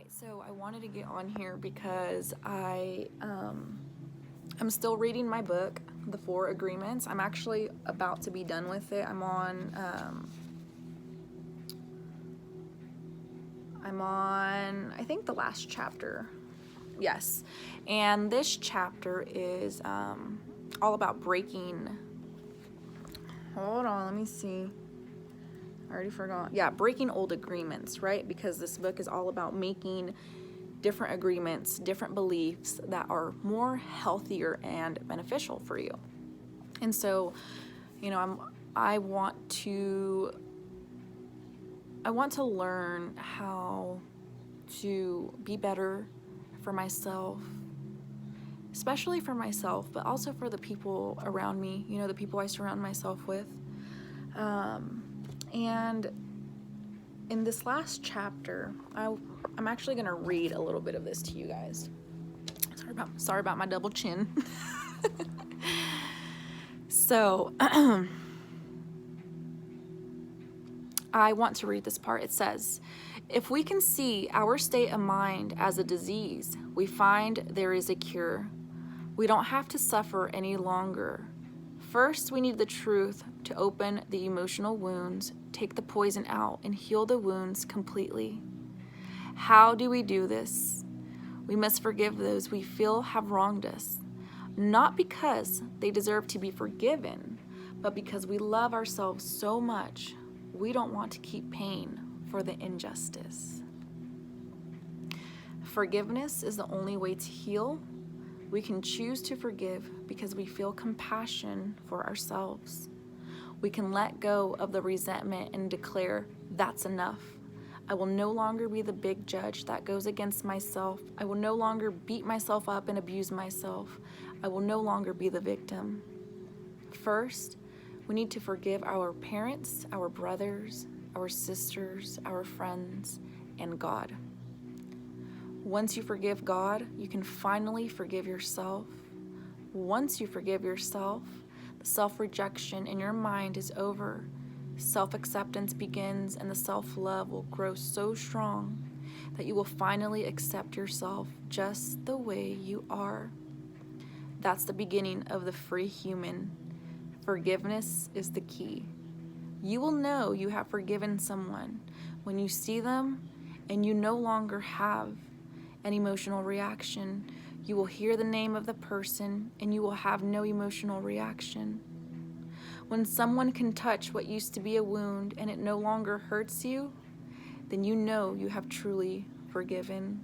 right, so I wanted to get on here because I'm still reading my book, The Four Agreements. I'm actually about to be done with it. I'm on I think the last chapter. Yes, and this chapter is all about breaking. Hold on, let me see. I already forgot. Yeah, breaking old agreements, right? Because this book is all about making different agreements, different beliefs that are more healthier and beneficial for you. And so, I want to learn how to be better for myself, especially for myself, but also for the people around me, the people I surround myself with. And in this last chapter, I'm actually going to read a little bit of this to you guys. Sorry about my double chin. So, I want to read this part. It says, "If we can see our state of mind as a disease, we find there is a cure. We don't have to suffer any longer. First, we need the truth to open the emotional wounds, take the poison out, and heal the wounds completely. How do we do this? We must forgive those we feel have wronged us, not because they deserve to be forgiven, but because we love ourselves so much, we don't want to keep paying for the injustice. Forgiveness is the only way to heal. We can choose to forgive because we feel compassion for ourselves. We can let go of the resentment and declare, that's enough. I will no longer be the big judge that goes against myself. I will no longer beat myself up and abuse myself. I will no longer be the victim. First, we need to forgive our parents, our brothers, our sisters, our friends, and God. Once you forgive God, you can finally forgive yourself. Once you forgive yourself, the self-rejection in your mind is over. Self-acceptance begins, and the self-love will grow so strong that you will finally accept yourself just the way you are. That's the beginning of the free human. Forgiveness is the key. You will know you have forgiven someone when you see them and you no longer have an emotional reaction. You will hear the name of the person and you will have no emotional reaction. When someone can touch what used to be a wound and it no longer hurts you, then you know you have truly forgiven.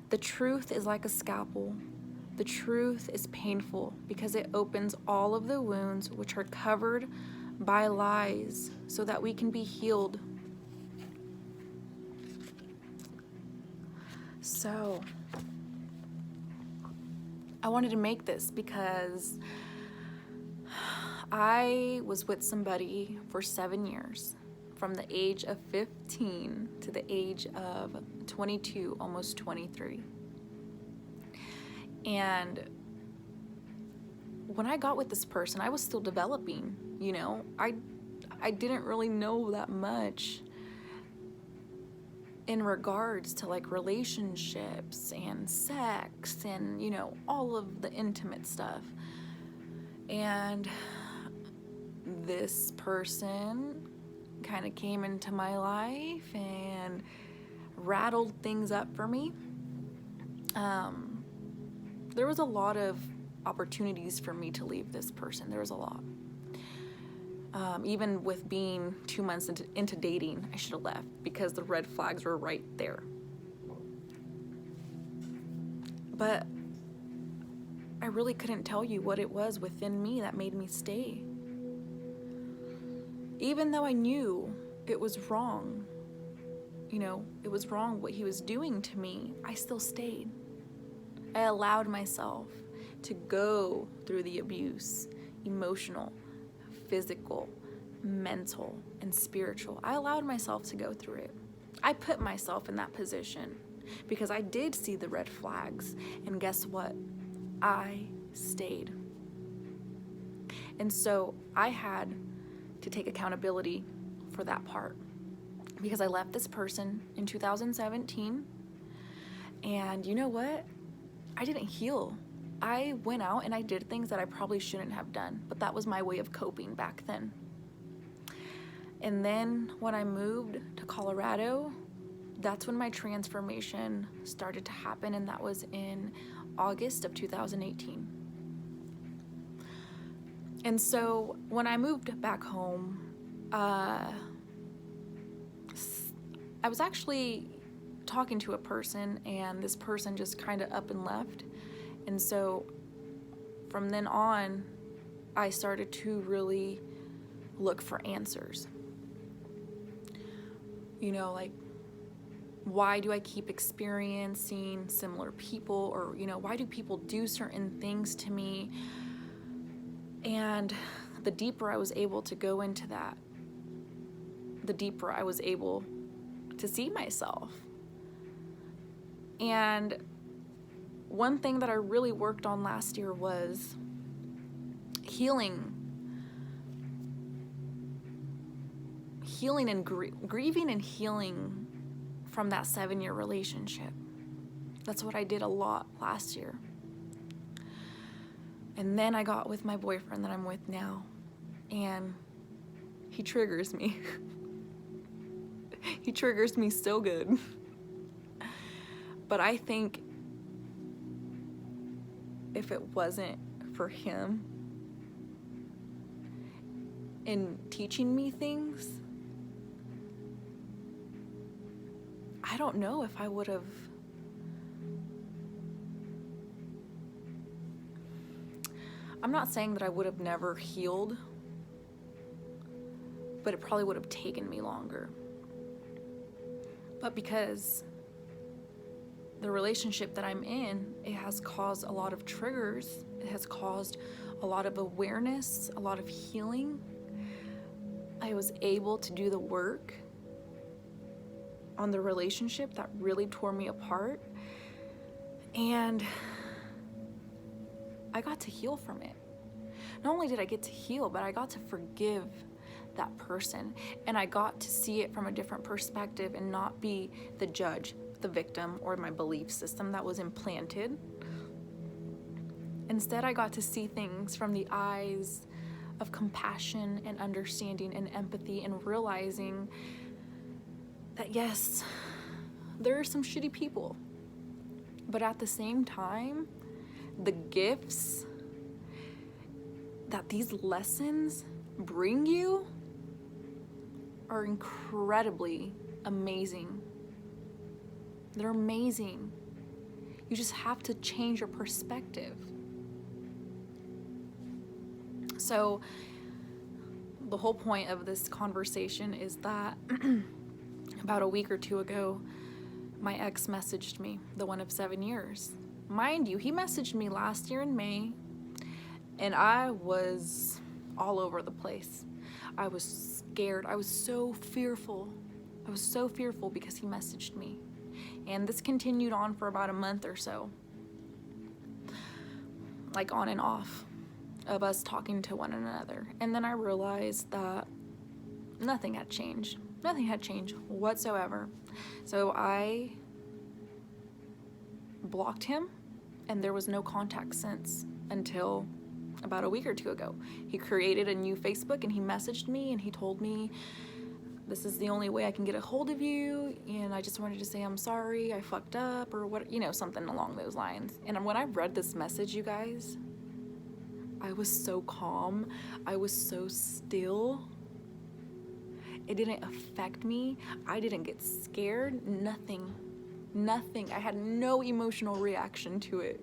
The truth is like a scalpel. The truth is painful because it opens all of the wounds which are covered by lies so that we can be healed. So, I wanted to make this because I was with somebody for 7 years, from the age of 15 to the age of 22, almost 23. And when I got with this person, I was still developing, I didn't really know that much in regards to like relationships and sex and, all of the intimate stuff. And this person kind of came into my life and rattled things up for me. There was a lot of opportunities for me to leave this person. There was a lot. Even with being 2 months into dating, I should have left because the red flags were right there. But I really couldn't tell you what it was within me that made me stay. Even though I knew it was wrong, it was wrong what he was doing to me, I still stayed. I allowed myself to go through the abuse, emotional, physical, mental, and spiritual. I allowed myself to go through it. I put myself in that position because I did see the red flags, and guess what? I stayed. And so I had to take accountability for that part. because I left this person in 2017. And you know what? I didn't heal. I went out and I did things that I probably shouldn't have done, but that was my way of coping back then. And then when I moved to Colorado, that's when my transformation started to happen, and that was in August of 2018. And so when I moved back home, I was actually talking to a person, and this person just kind of up and left. And so from then on, I started to really look for answers. You know, like, why do I keep experiencing similar people? Or, you know, why do people do certain things to me? And the deeper I was able to go into that, the deeper I was able to see myself. And one thing that I really worked on last year was healing and grieving and healing from that 7-year relationship. That's what I did a lot last year. And then I got with my boyfriend that I'm with now, and he triggers me. He triggers me so good. But I think if it wasn't for him in teaching me things, I don't know if I would have I'm not saying that I would have never healed, but it probably would have taken me longer. But because the relationship that I'm in, it has caused a lot of triggers, it has caused a lot of awareness, a lot of healing, I was able to do the work on the relationship that really tore me apart, and I got to heal from it. Not only did I get to heal, but I got to forgive that person, and I got to see it from a different perspective and not be the judge, the victim, or my belief system that was implanted. Instead, I got to see things from the eyes of compassion and understanding and empathy, and realizing that yes, there are some shitty people, but at the same time, the gifts that these lessons bring you are incredibly amazing. They're amazing. You just have to change your perspective. So the whole point of this conversation is that about a week or two ago, my ex messaged me, the one of 7 years. Mind you, he messaged me last year in May, and I was all over the place. I was scared. I was so fearful. I was so fearful because he messaged me. And this continued on for about a month or so, like on and off of us talking to one another. And then I realized that nothing had changed. Nothing had changed whatsoever. So I blocked him, and there was no contact since until about a week or two ago. He created a new Facebook, and he messaged me, and he told me, this is the only way I can get a hold of you, and I just wanted to say I'm sorry, I fucked up, or what, you know, something along those lines. And when I read this message, you guys, I was so calm. I was so still. It didn't affect me. I didn't get scared. Nothing. I had no emotional reaction to it.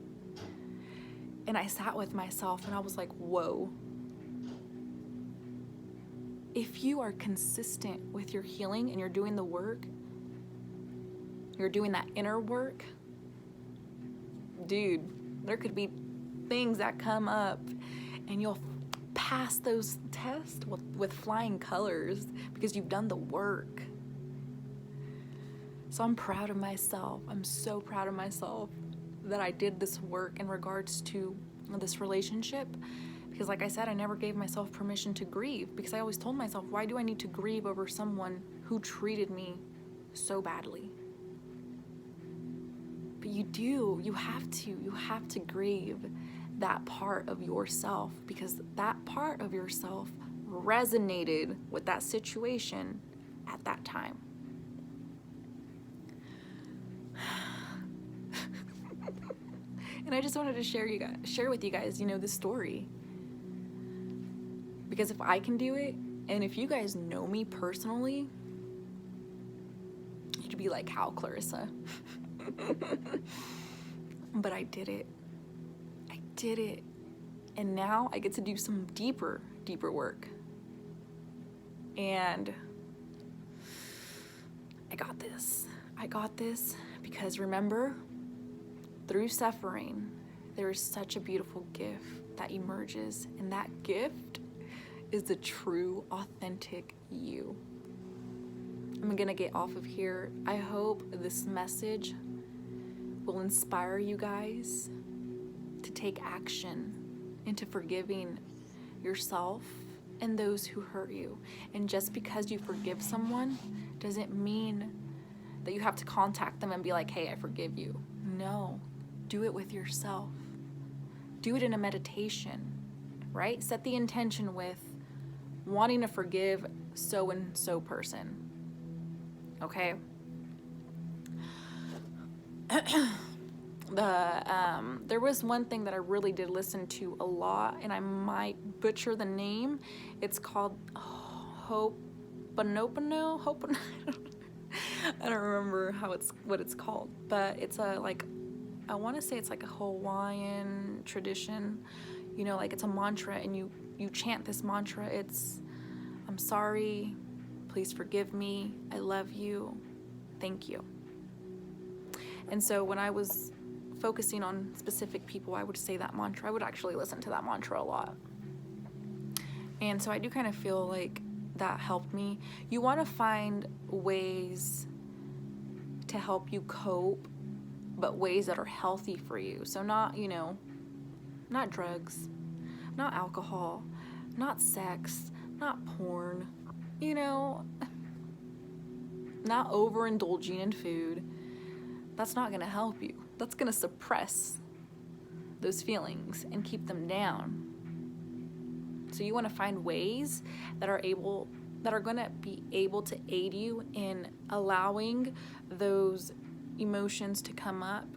And I sat with myself and I was like, whoa. If you are consistent with your healing and you're doing the work, you're doing that inner work, dude, there could be things that come up and you'll pass those tests with flying colors because you've done the work. So I'm proud of myself. I'm so proud of myself that I did this work in regards to this relationship, because like I said, I never gave myself permission to grieve, because I always told myself, why do I need to grieve over someone who treated me so badly. But you have to grieve that part of yourself, because that part of yourself resonated with that situation at that time. And I just wanted to share with you guys, this story. Because if I can do it, and if you guys know me personally, you'd be like, how, Clarissa? But I did it. I did it. And now I get to do some deeper work. And I got this. Because remember, through suffering, there is such a beautiful gift that emerges. And that gift is the true, authentic you. I'm gonna get off of here. I hope this message will inspire you guys to take action into forgiving yourself and those who hurt you. And just because you forgive someone doesn't mean that you have to contact them and be like, hey, I forgive you. No, do it with yourself. Do it in a meditation, right? Set the intention with wanting to forgive so-and-so person. Okay? There was one thing that I really did listen to a lot, and I might butcher the name. It's called Ho'oponopono. I don't remember what it's called, but it's I want to say it's like a Hawaiian tradition. It's a mantra, and you chant this mantra. It's, I'm sorry, please forgive me, I love you, thank you. And so when I was focusing on specific people, I would say that mantra. I would actually listen to that mantra a lot. And so I do kind of feel like that helped me. You want to find ways to help you cope, but ways that are healthy for you. So not drugs, not alcohol, not sex, not porn, not overindulging in food. That's not going to help you. That's going to suppress those feelings and keep them down. So you want to find ways that are going to be able to aid you in allowing those emotions to come up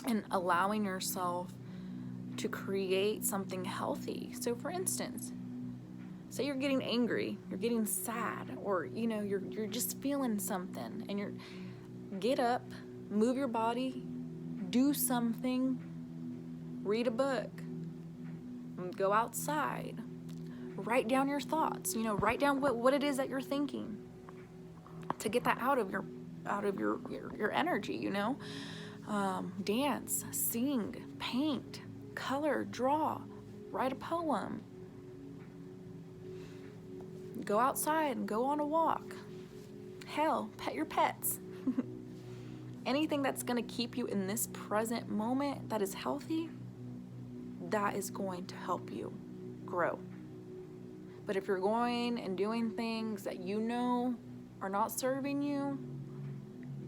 and allowing yourself to create something healthy. So for instance, say you're getting angry, you're getting sad, or you're just feeling something, and get up, move your body, do something, read a book, go outside, write down your thoughts, write down what it is that you're thinking to get that out of your energy, dance, sing, paint, color, draw, write a poem, go outside and go on a walk. Hell, pet your pets. Anything that's going to keep you in this present moment that is healthy, that is going to help you grow. But if you're going and doing things that are not serving you,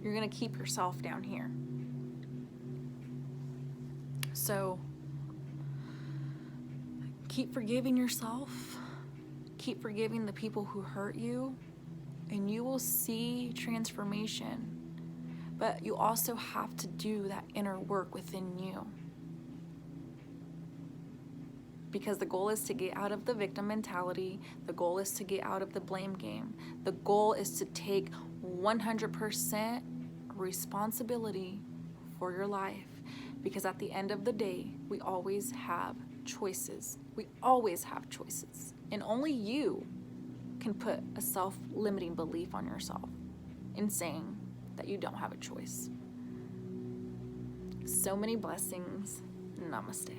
you're going to keep yourself down here. So keep forgiving yourself, keep forgiving the people who hurt you, and you will see transformation. But you also have to do that inner work within you. Because the goal is to get out of the victim mentality. The goal is to get out of the blame game. The goal is to take 100% responsibility for your life. Because at the end of the day, we always have choices. We always have choices. And only you can put a self-limiting belief on yourself in saying that you don't have a choice. So many blessings. Namaste.